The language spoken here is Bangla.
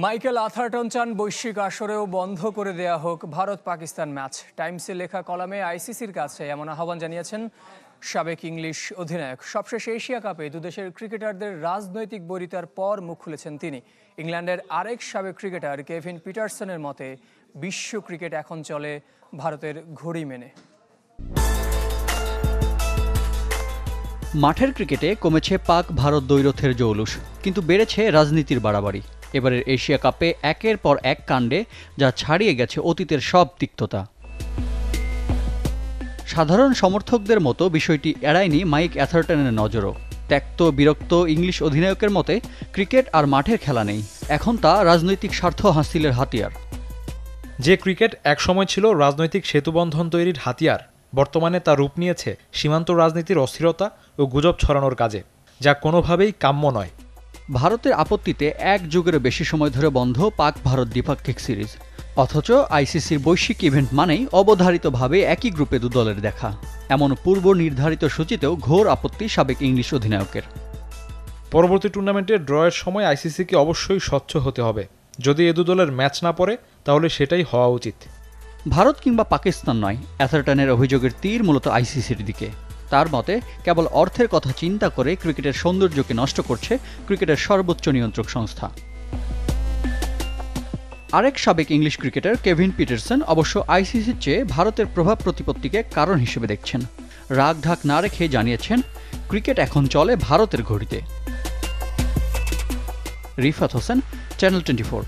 মাইকেল আথারটন চান বৈশ্বিক আসরেও বন্ধ করে দেয়া হোক ভারত পাকিস্তান ম্যাচ। টাইমসে লেখা কলামে আইসিসির কাছে এমন আহ্বান জানিয়েছেন সাবেক ইংলিশ অধিনায়ক। সবশেষ এশিয়া কাপে দুদেশের ক্রিকেটারদের রাজনৈতিক বৈরিতার পর মুখ খুলেছেন তিনি। ইংল্যান্ডের আরেক সাবেক ক্রিকেটার কেভিন পিটারসনের মতে বিশ্ব ক্রিকেট এখন চলে ভারতের ঘড়ি মেনে। মাঠের ক্রিকেটে কমেছে পাক ভারত দ্বৈরথের জৌলুস, কিন্তু বেড়েছে রাজনীতির বাড়াবাড়ি। এবারের এশিয়া কাপে একের পর এক কাণ্ডে যা ছাড়িয়ে গেছে অতীতের সব তিক্ততা। সাধারণ সমর্থকদের মতো বিষয়টি এড়ায়নি মাইক অ্যাথারটনের নজরও। ত্যক্ত বিরক্ত ইংলিশ অধিনায়কের মতে ক্রিকেট আর মাঠের খেলা নেই, এখন তা রাজনৈতিক স্বার্থ হাসিলের হাতিয়ার। যে ক্রিকেট একসময় ছিল রাজনৈতিক সেতুবন্ধন তৈরির হাতিয়ার, বর্তমানে তা রূপ নিয়েছে সীমান্ত রাজনীতির অস্থিরতা ও গুজব ছড়ানোর কাজে, যা কোনোভাবেই কাম্য নয়। ভারতের আপত্তিতে এক যুগেরও বেশি সময় ধরে বন্ধ পাক ভারত দ্বিপাক্ষিক সিরিজ, অথচ আইসিসির বৈশ্বিক ইভেন্ট মানেই অবধারিতভাবে একই গ্রুপে দু দলের দেখা। এমন পূর্ব নির্ধারিত সূচিতেও ঘোর আপত্তি সাবেক ইংলিশ অধিনায়কের। পরবর্তী টুর্নামেন্টে ড্রয়ের সময় আইসিসিকে অবশ্যই স্বচ্ছ হতে হবে। যদি এ দু দলের ম্যাচ না পড়ে তাহলে সেটাই হওয়া উচিত। ভারত কিংবা পাকিস্তান নয়, অ্যাথারটনের অভিযোগের তীর মূলত আইসিসির দিকে। তার মতে কেবল অর্থের কথা চিন্তা করে ক্রিকেটের সৌন্দর্যকে নষ্ট করছে ক্রিকেটের সর্বোচ্চ নিয়ন্ত্রক সংস্থা। আরেক সাবেক ইংলিশ ক্রিকেটার কেভিন পিটারসন অবশ্য আইসিসির চেয়ে ভারতের প্রভাব প্রতিপত্তিকে কারণ হিসেবে দেখছেন। রাগ ঢাক না রেখে জানিয়েছেন, ক্রিকেট এখন চলে ভারতের ঘড়িতে। রিফাত হোসেন, চ্যানেল 24।